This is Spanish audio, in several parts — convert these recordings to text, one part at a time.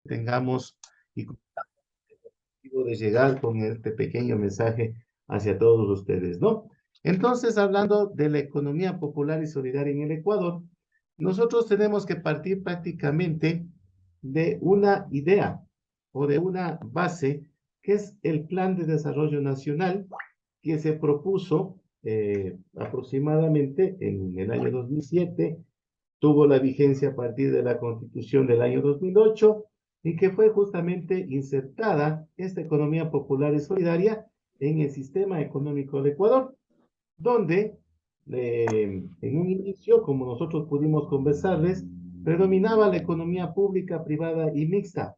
tengamos y de llegar con este pequeño mensaje hacia todos ustedes, ¿no? Entonces, hablando de la economía popular y solidaria en el Ecuador, nosotros tenemos que partir prácticamente de una idea o de una base que es el Plan de Desarrollo Nacional que se propuso aproximadamente en el año 2007, tuvo la vigencia a partir de la Constitución del año 2008 y que fue justamente insertada esta economía popular y solidaria en el sistema económico de Ecuador, donde en un inicio, como nosotros pudimos conversarles, predominaba la economía pública, privada y mixta.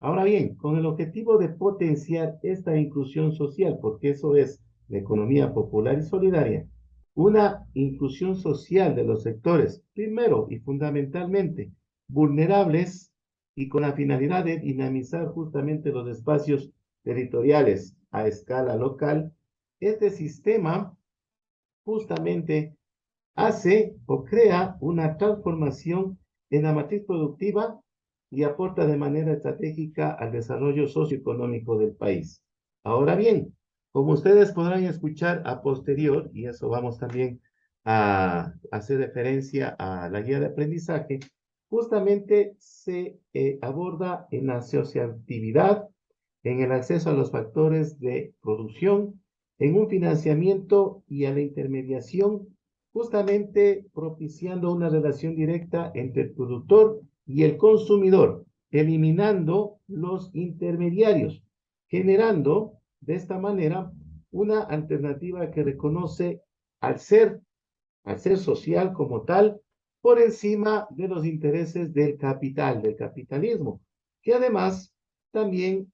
Ahora bien, con el objetivo de potenciar esta inclusión social, porque eso es la economía popular y solidaria, una inclusión social de los sectores, primero y fundamentalmente, vulnerables y con la finalidad de dinamizar justamente los espacios territoriales a escala local, este sistema justamente hace o crea una transformación en la matriz productiva y aporta de manera estratégica al desarrollo socioeconómico del país. Ahora bien, como ustedes podrán escuchar a posterior, y eso vamos también a hacer referencia a la guía de aprendizaje, justamente se aborda en la asociatividad, en el acceso a los factores de producción, en un financiamiento y a la intermediación, justamente propiciando una relación directa entre el productor y el consumidor, eliminando los intermediarios, generando de esta manera una alternativa que reconoce al ser, al ser social como tal, por encima de los intereses del capital, del capitalismo, que además también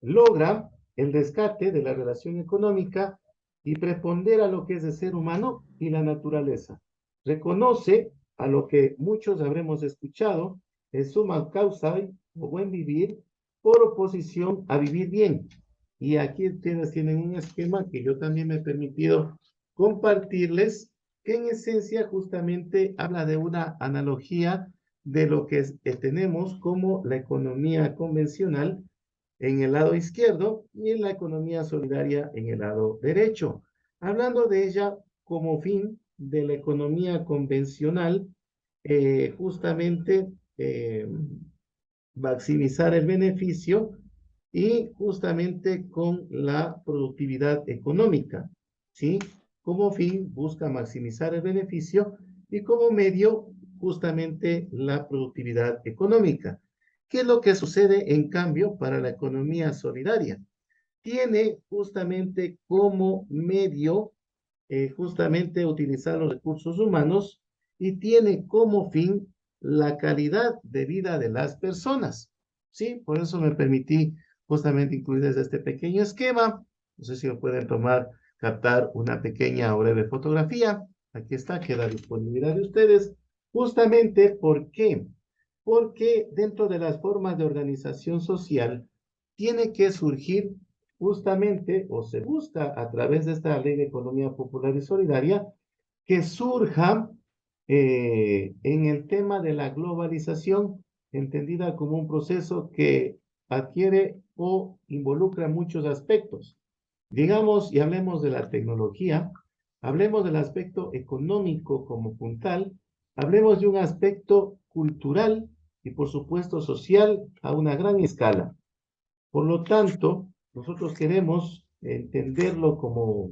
logra el rescate de la relación económica y prepondera lo que es el ser humano y la naturaleza. Reconoce a lo que muchos habremos escuchado, el summa causa o buen vivir por oposición a vivir bien. Y aquí ustedes tienen un esquema que yo también me he permitido compartirles, que en esencia justamente habla de una analogía de lo que tenemos como la economía convencional en el lado izquierdo y en la economía solidaria en el lado derecho, hablando de ella como fin de la economía convencional, justamente maximizar el beneficio y justamente con la productividad económica, ¿sí? Como fin busca maximizar el beneficio y como medio justamente la productividad económica. ¿Qué es lo que sucede en cambio para la economía solidaria? Tiene justamente como medio justamente utilizar los recursos humanos y tiene como fin la calidad de vida de las personas. Sí, por eso me permití justamente incluir desde este pequeño esquema. No sé si lo pueden tomar, captar una pequeña o breve fotografía. Aquí está, queda a disponibilidad de ustedes. Justamente, ¿por qué? Porque dentro de las formas de organización social tiene que surgir justamente, o se busca a través de esta ley de economía popular y solidaria, que surja en el tema de la globalización, entendida como un proceso que adquiere o involucra muchos aspectos. Digamos, y hablemos de la tecnología, hablemos del aspecto económico como puntal, hablemos de un aspecto cultural y por supuesto social a una gran escala. Por lo tanto, nosotros queremos entenderlo como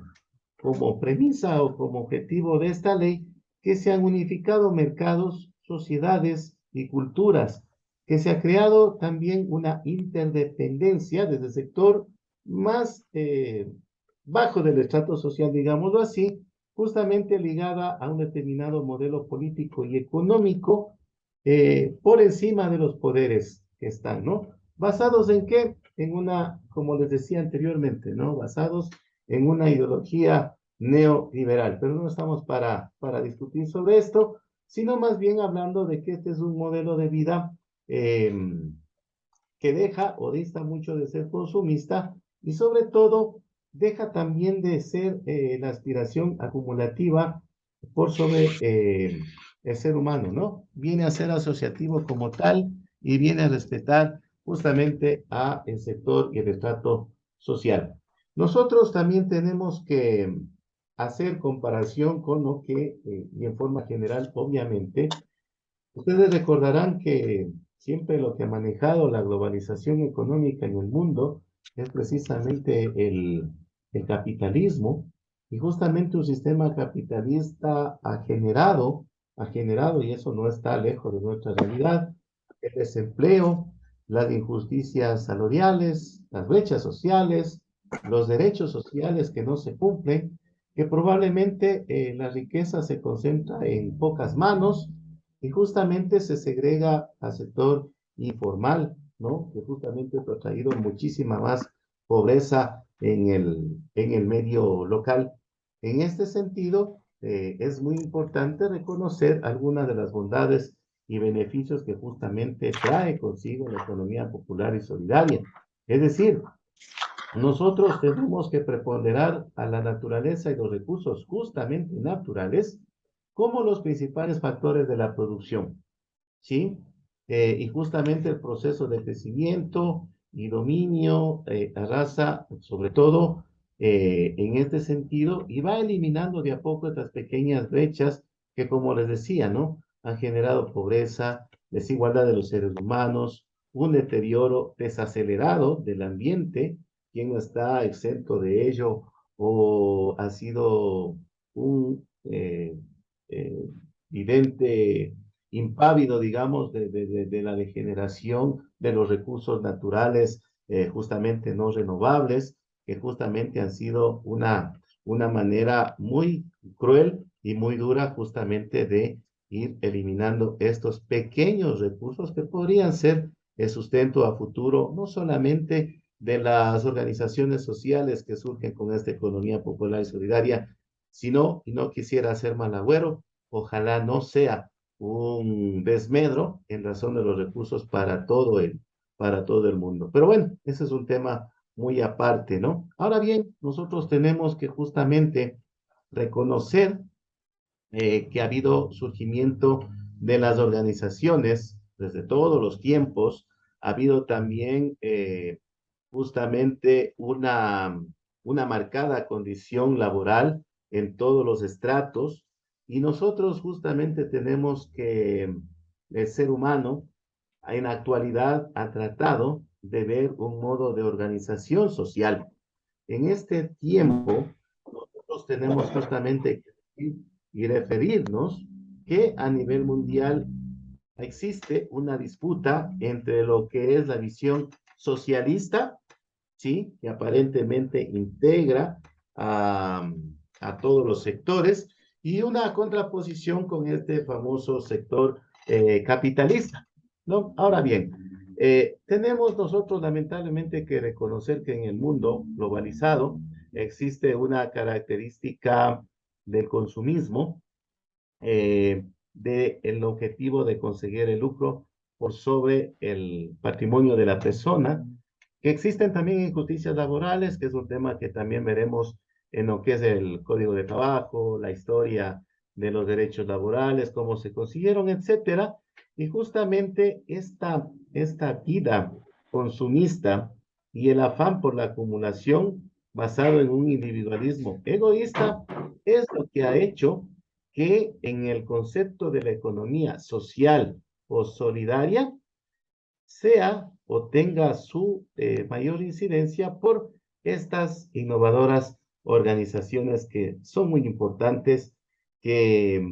premisa o como objetivo de esta ley, que se han unificado mercados, sociedades y culturas, que se ha creado también una interdependencia desde el sector más bajo del estrato social, digámoslo así, justamente ligada a un determinado modelo político y económico por encima de los poderes que están, ¿no? ¿Basados en qué? En una, como les decía anteriormente, ¿no? Basados en una ideología neoliberal. Pero no estamos para discutir sobre esto, sino más bien hablando de que este es un modelo de vida eh, que deja o dista mucho de ser consumista y sobre todo deja también de ser la aspiración acumulativa por sobre el ser humano, ¿no? Viene a ser asociativo como tal y viene a respetar justamente a el sector y el estrato social. Nosotros también tenemos que hacer comparación con lo que, y en forma general, obviamente, ustedes recordarán que siempre lo que ha manejado la globalización económica en el mundo es precisamente el capitalismo, y justamente un sistema capitalista ha generado, y eso no está lejos de nuestra realidad, el desempleo, las injusticias salariales, las brechas sociales, los derechos sociales que no se cumplen, que probablemente la riqueza se concentra en pocas manos y justamente se segrega al sector informal, ¿no? Que justamente ha traído muchísima más pobreza en el medio local. En este sentido, es muy importante reconocer algunas de las bondades y beneficios que justamente trae consigo la economía popular y solidaria. Es decir, nosotros tenemos que preponderar a la naturaleza y los recursos justamente naturales como los principales factores de la producción, ¿sí? Y justamente el proceso de crecimiento y dominio arrasa, sobre todo en este sentido, y va eliminando de a poco estas pequeñas brechas que, como les decía, ¿no? Han generado pobreza, desigualdad de los seres humanos, un deterioro desacelerado del ambiente. ¿Quién no está exento de ello o ha sido un vidente impávido, digamos, de la degeneración de los recursos naturales justamente no renovables, que justamente han sido una manera muy cruel y muy dura justamente de ir eliminando estos pequeños recursos que podrían ser el sustento a futuro, no solamente de las organizaciones sociales que surgen con esta economía popular y solidaria, sino, y no quisiera ser mal agüero, ojalá no sea un desmedro en razón de los recursos para todo el mundo. Pero bueno, ese es un tema muy aparte, ¿no? Ahora bien, nosotros tenemos que justamente reconocer que ha habido surgimiento de las organizaciones desde todos los tiempos, ha habido también justamente una marcada condición laboral en todos los estratos, y nosotros justamente tenemos que el ser humano en la actualidad ha tratado de ver un modo de organización social. En este tiempo, nosotros tenemos justamente que decir y referirnos que a nivel mundial existe una disputa entre lo que es la visión socialista, ¿sí? Que aparentemente integra a, a todos los sectores, y una contraposición con este famoso sector capitalista, ¿no? Ahora bien, tenemos nosotros lamentablemente que reconocer que en el mundo globalizado existe una característica del consumismo, del objetivo de conseguir el lucro por sobre el patrimonio de la persona, que existen también injusticias laborales, que es un tema que también veremos en lo que es el Código de Trabajo, la historia de los derechos laborales, cómo se consiguieron, etcétera. Y justamente esta vida consumista y el afán por la acumulación basado en un individualismo egoísta es lo que ha hecho que en el concepto de la economía social o solidaria sea o tenga su mayor incidencia por estas innovadoras organizaciones que son muy importantes, que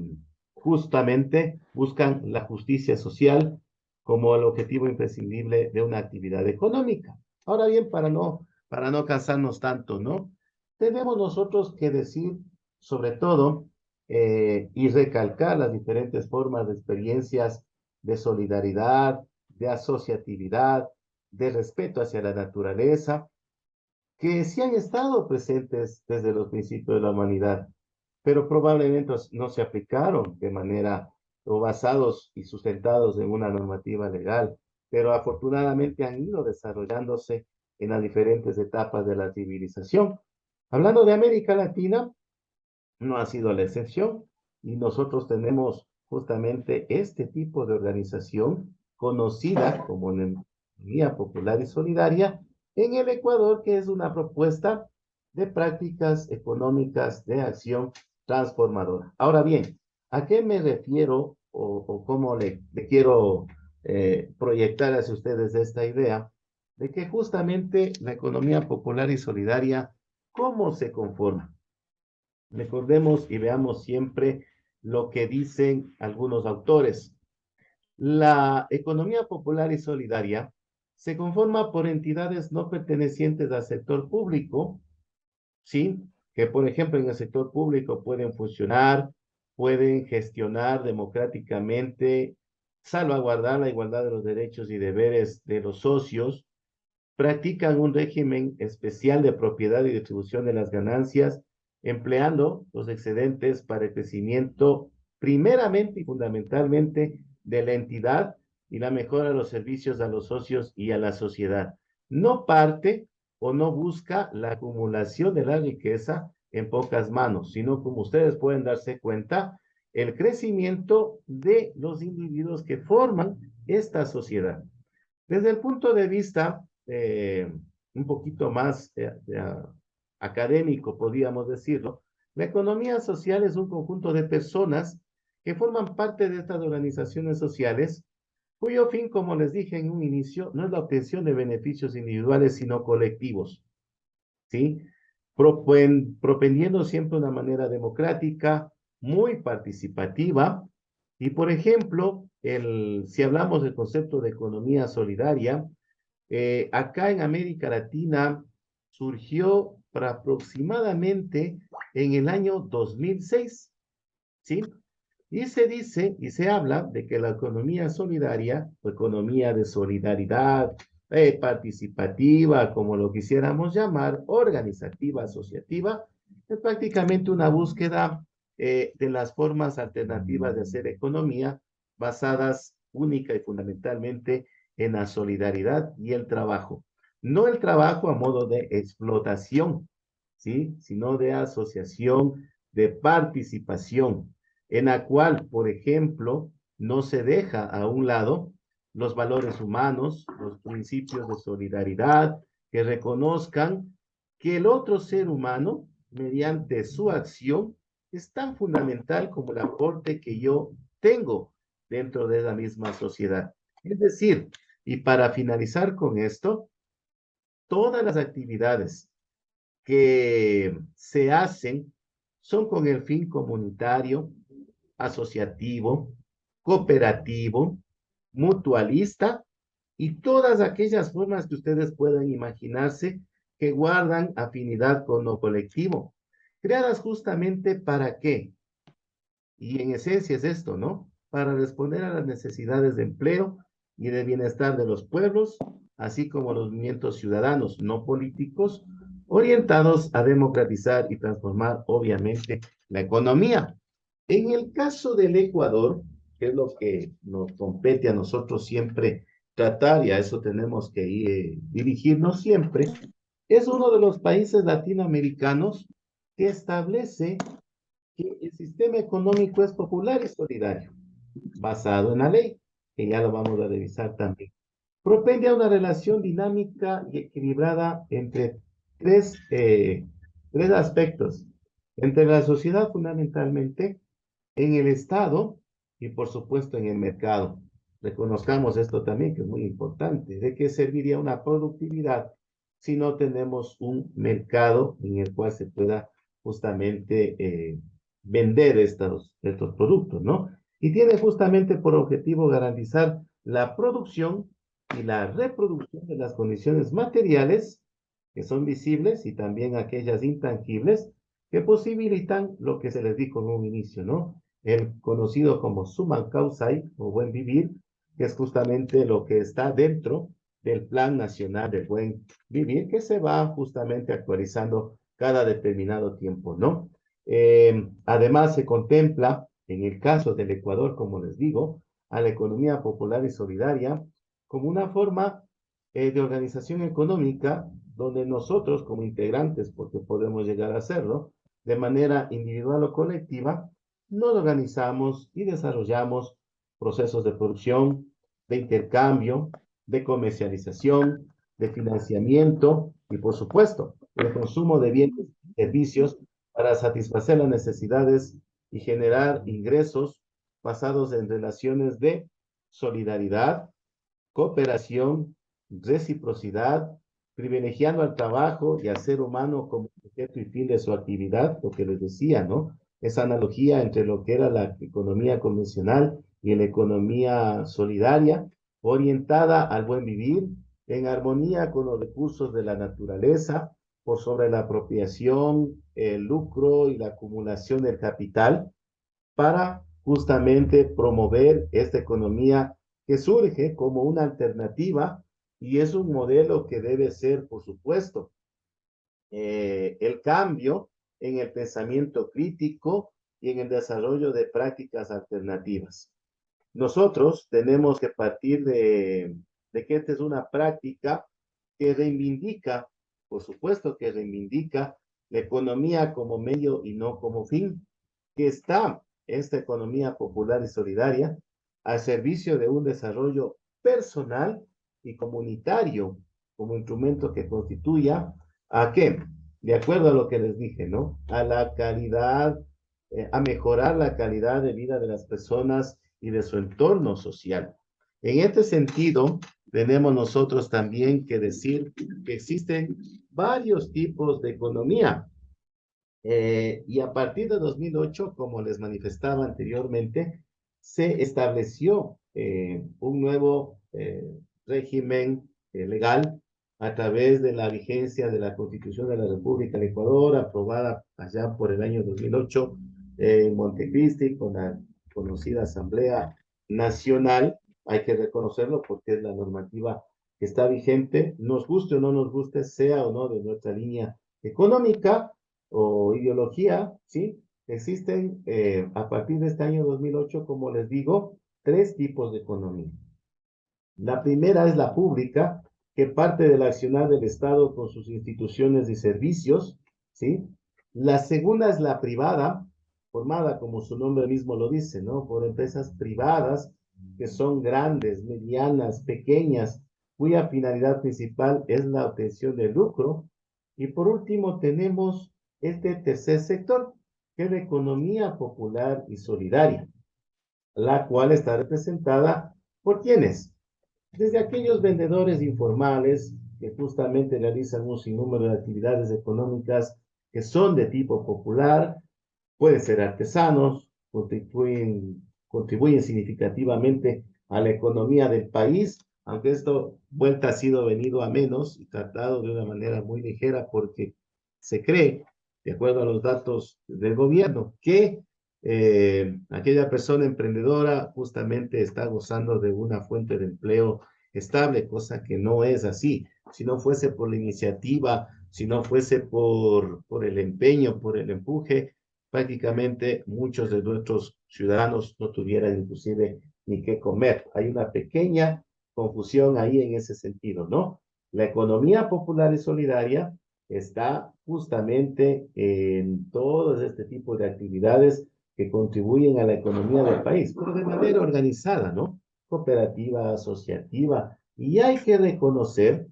justamente buscan la justicia social como el objetivo imprescindible de una actividad económica. Ahora bien, para no cansarnos tanto, ¿no? Tenemos nosotros que decir, sobre todo, y recalcar las diferentes formas de experiencias de solidaridad, de asociatividad, de respeto hacia la naturaleza, que sí han estado presentes desde los principios de la humanidad, pero probablemente no se aplicaron de manera o basados y sustentados en una normativa legal, pero afortunadamente han ido desarrollándose en las diferentes etapas de la civilización. Hablando de América Latina, no ha sido la excepción, y nosotros tenemos justamente este tipo de organización conocida como la economía popular y solidaria en el Ecuador, que es una propuesta de prácticas económicas de acción transformadora. Ahora bien, ¿a qué me refiero o cómo le quiero proyectar hacia ustedes esta idea de que justamente la economía popular y solidaria, ¿cómo se conforma? Recordemos y veamos siempre lo que dicen algunos autores. La economía popular y solidaria se conforma por entidades no pertenecientes al sector público, ¿sí? Que, por ejemplo, en el sector público pueden funcionar, pueden gestionar democráticamente, salvaguardar la igualdad de los derechos y deberes de los socios, practican un régimen especial de propiedad y distribución de las ganancias, empleando los excedentes para el crecimiento primeramente y fundamentalmente de la entidad y la mejora de los servicios a los socios y a la sociedad. No parte o no busca la acumulación de la riqueza en pocas manos, sino como ustedes pueden darse cuenta, el crecimiento de los individuos que forman esta sociedad. Desde el punto de vista un poquito más académico, podríamos decirlo, la economía social es un conjunto de personas que forman parte de estas organizaciones sociales, cuyo fin, como les dije en un inicio, no es la obtención de beneficios individuales, sino colectivos, ¿sí? Propendiendo siempre una manera democrática, muy participativa, y por ejemplo, si hablamos del concepto de economía solidaria, acá en América Latina surgió para aproximadamente en el año 2006, ¿sí? Y se dice y se habla de que la economía solidaria, o economía de solidaridad, participativa, como lo quisiéramos llamar, organizativa, asociativa, es prácticamente una búsqueda de las formas alternativas de hacer economía basadas única y fundamentalmente en la solidaridad y el trabajo. No el trabajo a modo de explotación, ¿sí? Sino de asociación, de participación en la cual, por ejemplo, no se deja a un lado los valores humanos, los principios de solidaridad, que reconozcan que el otro ser humano, mediante su acción, es tan fundamental como el aporte que yo tengo dentro de la misma sociedad. Es decir, y para finalizar con esto, todas las actividades que se hacen son con el fin comunitario, asociativo, cooperativo, mutualista y todas aquellas formas que ustedes puedan imaginarse que guardan afinidad con lo colectivo, creadas justamente para qué. Y en esencia es esto, ¿no? Para responder a las necesidades de empleo y de bienestar de los pueblos, así como los movimientos ciudadanos no políticos, orientados a democratizar y transformar, obviamente, la economía. En el caso del Ecuador, que es lo que nos compete a nosotros siempre tratar, y a eso tenemos que dirigirnos siempre, es uno de los países latinoamericanos que establece que el sistema económico es popular y solidario, basado en la ley, que ya lo vamos a revisar también. Propende a una relación dinámica y equilibrada entre tres aspectos. Entre la sociedad fundamentalmente, en el Estado y por supuesto en el mercado. Reconozcamos esto también, que es muy importante. ¿De qué serviría una productividad si no tenemos un mercado en el cual se pueda justamente vender estos productos, ¿no? Y tiene justamente por objetivo garantizar la producción y la reproducción de las condiciones materiales que son visibles y también aquellas intangibles que posibilitan lo que se les dijo en un inicio, ¿no? El conocido como summa causae o buen vivir, que es justamente lo que está dentro del Plan Nacional del Buen Vivir, que se va justamente actualizando cada determinado tiempo, ¿no? Además, se contempla, en el caso del Ecuador, como les digo, a la economía popular y solidaria como una forma de organización económica donde nosotros como integrantes, porque podemos llegar a hacerlo, de manera individual o colectiva, nos organizamos y desarrollamos procesos de producción, de intercambio, de comercialización, de financiamiento y, por supuesto, el consumo de bienes y servicios para satisfacer las necesidades y generar ingresos basados en relaciones de solidaridad, cooperación, reciprocidad, privilegiando al trabajo y al ser humano como objeto y fin de su actividad, lo que les decía, ¿no? Esa analogía entre lo que era la economía convencional y la economía solidaria, orientada al buen vivir, en armonía con los recursos de la naturaleza, por sobre la apropiación, el lucro y la acumulación del capital, para justamente promover esta economía que surge como una alternativa y es un modelo que debe ser, por supuesto, el cambio en el pensamiento crítico y en el desarrollo de prácticas alternativas. Nosotros tenemos que partir de que esta es una práctica que reivindica, por supuesto que reivindica la economía como medio y no como fin, que está esta economía popular y solidaria al servicio de un desarrollo personal y comunitario como instrumento que constituya a qué, de acuerdo a lo que les dije, ¿no? A la calidad, a mejorar la calidad de vida de las personas y de su entorno social. En este sentido, tenemos nosotros también que decir que existen varios tipos de economía. Y a partir de 2008, como les manifestaba anteriormente, se estableció un nuevo régimen legal a través de la vigencia de la Constitución de la República de Ecuador, aprobada allá por el año 2008 en Montecristi con la conocida Asamblea Nacional. Hay que reconocerlo porque es la normativa que está vigente, nos guste o no nos guste, sea o no de nuestra línea económica o ideología, ¿sí? Existen a partir de este año 2008, como les digo, tres tipos de economía. La primera es la pública, que parte del accionar del Estado con sus instituciones y servicios, ¿sí? La segunda es la privada, formada, como su nombre mismo lo dice, ¿no? Por empresas privadas que son grandes, medianas, pequeñas, cuya finalidad principal es la obtención de lucro. Y por último, tenemos este tercer sector, que es la economía popular y solidaria, la cual está representada por quienes desde aquellos vendedores informales que justamente realizan un sinnúmero de actividades económicas que son de tipo popular, pueden ser artesanos, contribuyen significativamente a la economía del país, aunque esto vuelta ha sido venido a menos y tratado de una manera muy ligera porque se cree, de acuerdo a los datos del gobierno, que aquella persona emprendedora justamente está gozando de una fuente de empleo estable, cosa que no es así. Si no fuese por la iniciativa, si no fuese por el empeño, por el empuje, prácticamente muchos de nuestros ciudadanos no tuvieran inclusive ni qué comer. Hay una pequeña confusión ahí en ese sentido, ¿no? La economía popular y solidaria está justamente en todo este tipo de actividades que contribuyen a la economía del país, pero de manera organizada, ¿no? Cooperativa, asociativa, y hay que reconocer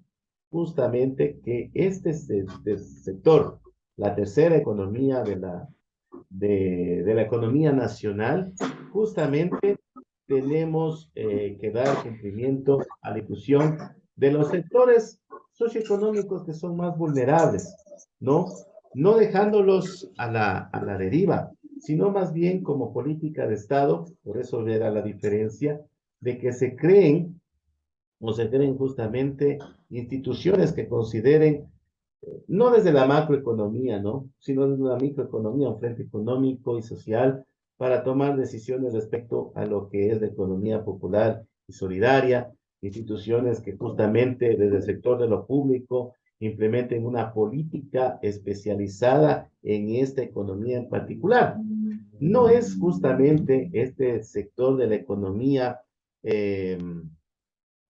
justamente que este sector, la tercera economía de la economía nacional, justamente tenemos que dar cumplimiento a la inclusión de los sectores socioeconómicos que son más vulnerables, ¿no? No dejándolos a la deriva, sino más bien como política de Estado, por eso era la diferencia, de que se creen justamente instituciones que consideren no desde la macroeconomía, ¿no? Sino desde la microeconomía, un frente económico y social para tomar decisiones respecto a lo que es la economía popular y solidaria, instituciones que justamente desde el sector de lo público implementen una política especializada en esta economía en particular. No es justamente este sector de la economía eh,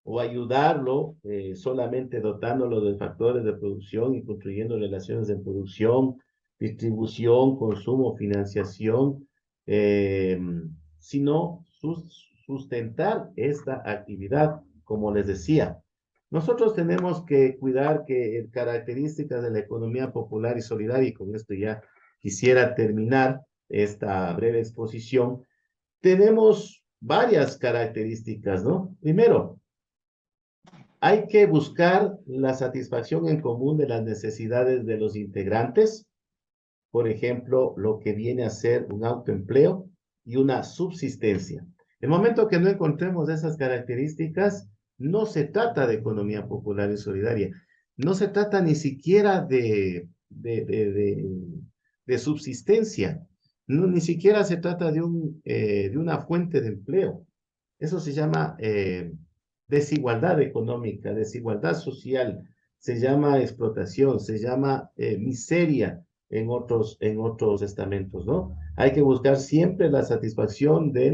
o ayudarlo solamente dotándolo de factores de producción y construyendo relaciones de producción, distribución, consumo, financiación, eh, sino sustentar esta actividad, como les decía. Nosotros tenemos que cuidar que características de la economía popular y solidaria, y con esto ya quisiera terminar esta breve exposición. Tenemos varias características, ¿no? Primero, hay que buscar la satisfacción en común de las necesidades de los integrantes, por ejemplo, lo que viene a ser un autoempleo y una subsistencia. El momento que no encontremos esas características, no se trata de economía popular y solidaria, no se trata ni siquiera de subsistencia, no, ni siquiera se trata de una fuente de empleo. Eso se llama desigualdad económica, desigualdad social, se llama explotación, se llama miseria en otros estamentos, ¿no? Hay que buscar siempre la satisfacción de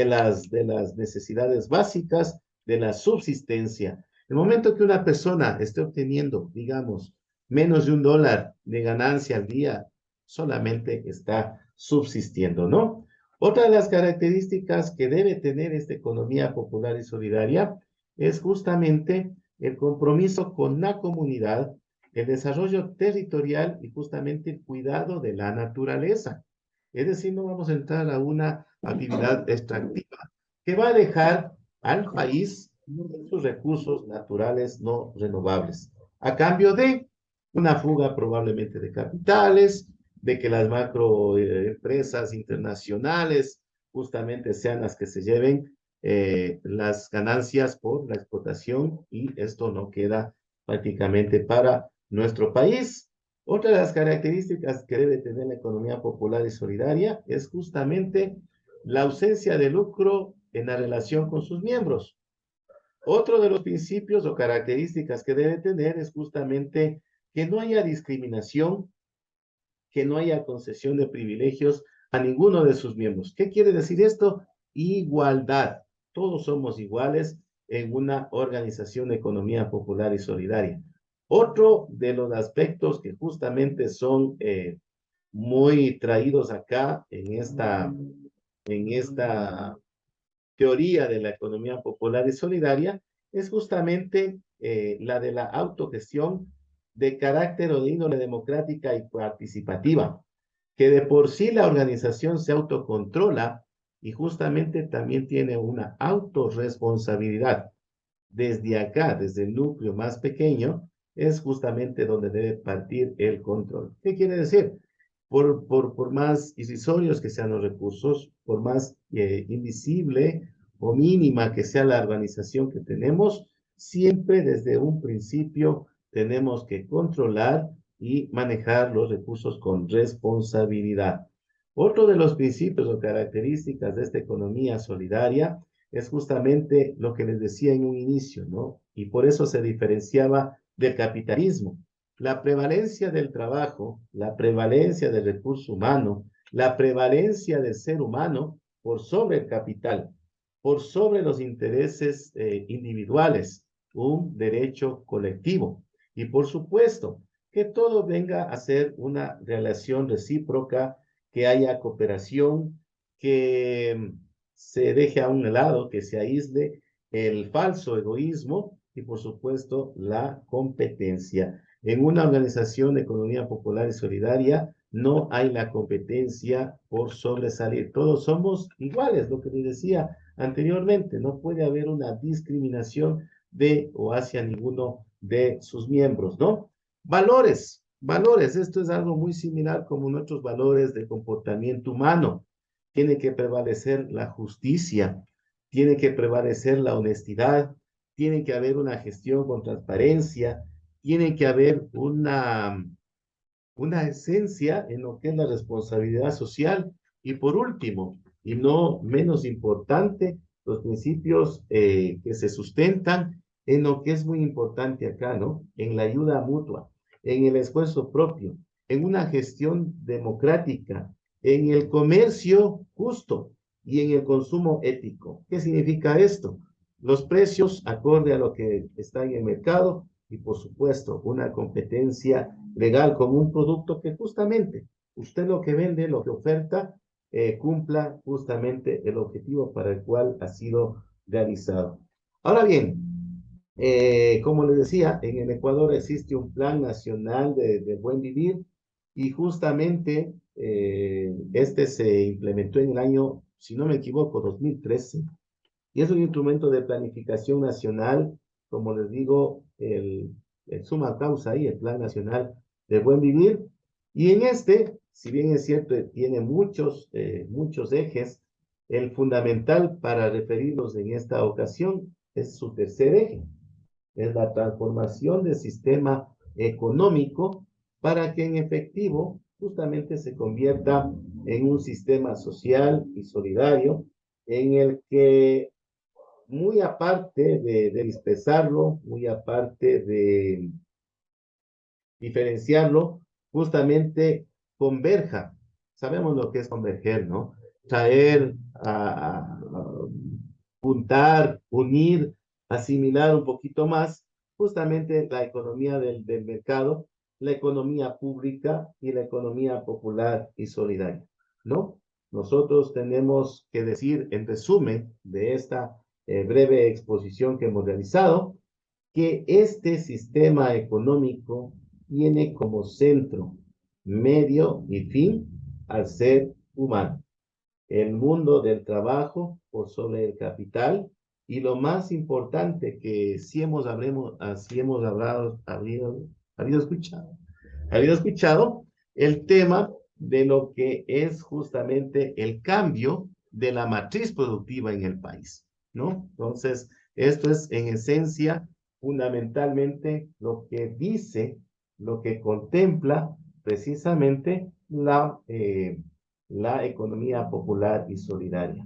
las necesidades básicas de la subsistencia. El momento que una persona esté obteniendo, digamos, menos de $1 de ganancia al día, solamente está subsistiendo, ¿no? Otra de las características que debe tener esta economía popular y solidaria es justamente el compromiso con la comunidad, el desarrollo territorial y justamente el cuidado de la naturaleza. Es decir, no vamos a entrar a una actividad extractiva que va a dejar al país sus recursos naturales no renovables, a cambio de una fuga probablemente de capitales, de que las macroempresas internacionales justamente sean las que se lleven las ganancias por la explotación y esto no queda prácticamente para nuestro país. Otra de las características que debe tener la economía popular y solidaria es justamente la ausencia de lucro en la relación con sus miembros. Otro de los principios o características que debe tener es justamente que no haya discriminación, que no haya concesión de privilegios a ninguno de sus miembros. ¿Qué quiere decir esto? Igualdad. Todos somos iguales en una organización de economía popular y solidaria. Otro de los aspectos que justamente son muy traídos acá en esta teoría de la economía popular y solidaria es justamente la de la autogestión de carácter o de índole democrática y participativa, que de por sí la organización se autocontrola y justamente también tiene una autorresponsabilidad. Desde acá, desde el núcleo más pequeño, es justamente donde debe partir el control. ¿Qué quiere decir? Por más irrisorios que sean los recursos, por más invisible o mínima que sea la organización que tenemos, siempre desde un principio tenemos que controlar y manejar los recursos con responsabilidad. Otro de los principios o características de esta economía solidaria es justamente lo que les decía en un inicio, ¿no? Y por eso se diferenciaba del capitalismo. La prevalencia del trabajo, la prevalencia del recurso humano, la prevalencia del ser humano por sobre el capital, por sobre los intereses individuales, un derecho colectivo. Y por supuesto, que todo venga a ser una relación recíproca, que haya cooperación, que se deje a un lado, que se aísle el falso egoísmo y por supuesto la competencia. En una organización de economía popular y solidaria no hay la competencia por sobresalir. Todos somos iguales, lo que les decía anteriormente. No puede haber una discriminación de o hacia ninguno de sus miembros, ¿no? Valores, valores. Esto es algo muy similar como nuestros valores de comportamiento humano. Tiene que prevalecer la justicia, tiene que prevalecer la honestidad, tiene que haber una gestión con transparencia, tiene que haber una esencia en lo que es la responsabilidad social y por último, y no menos importante, los principios que se sustentan en lo que es muy importante acá, ¿no? En la ayuda mutua, en el esfuerzo propio, en una gestión democrática, en el comercio justo y en el consumo ético. ¿Qué significa esto? Los precios acorde a lo que está en el mercado y por supuesto una competencia legal como un producto que justamente usted lo que vende, lo que oferta, cumpla justamente el objetivo para el cual ha sido realizado. Ahora bien, como les decía, en el Ecuador existe un plan nacional de buen vivir y justamente este se implementó en el año, si no me equivoco, 2013, y es un instrumento de planificación nacional, como les digo, el suma causa ahí, el Plan Nacional de Buen Vivir. Y en este, si bien es cierto, tiene muchos ejes, el fundamental para referirnos en esta ocasión es su tercer eje, es la transformación del sistema económico para que en efectivo justamente se convierta en un sistema social y solidario en el que muy aparte de dispersarlo, muy aparte de diferenciarlo, justamente converja. Sabemos lo que es converger, ¿no? Traer, juntar, unir, asimilar un poquito más, justamente la economía del mercado, la economía pública y la economía popular y solidaria, ¿no? Nosotros tenemos que decir, en resumen de esta breve exposición que hemos realizado, que este sistema económico tiene como centro, medio y fin al ser humano, el mundo del trabajo por sobre el capital y lo más importante que si hemos hablado, habido escuchado el tema de lo que es justamente el cambio de la matriz productiva en el país, ¿no? Entonces, esto es en esencia fundamentalmente lo que dice, lo que contempla precisamente la economía popular y solidaria.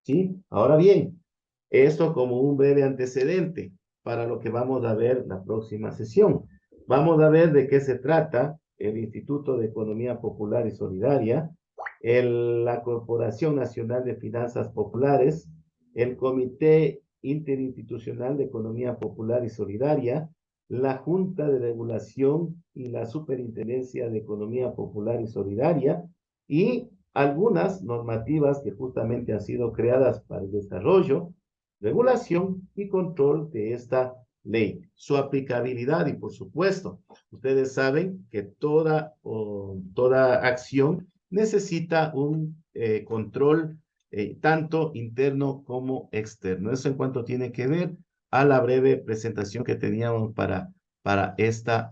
¿Sí? Ahora bien, esto como un breve antecedente para lo que vamos a ver la próxima sesión. Vamos a ver de qué se trata el Instituto de Economía Popular y Solidaria, la Corporación Nacional de Finanzas Populares, el Comité Interinstitucional de Economía Popular y Solidaria, la Junta de Regulación y la Superintendencia de Economía Popular y Solidaria y algunas normativas que justamente han sido creadas para el desarrollo, regulación y control de esta ley, su aplicabilidad y por supuesto, ustedes saben que toda acción necesita un control tanto interno como externo. Eso en cuanto tiene que ver a la breve presentación que teníamos para esta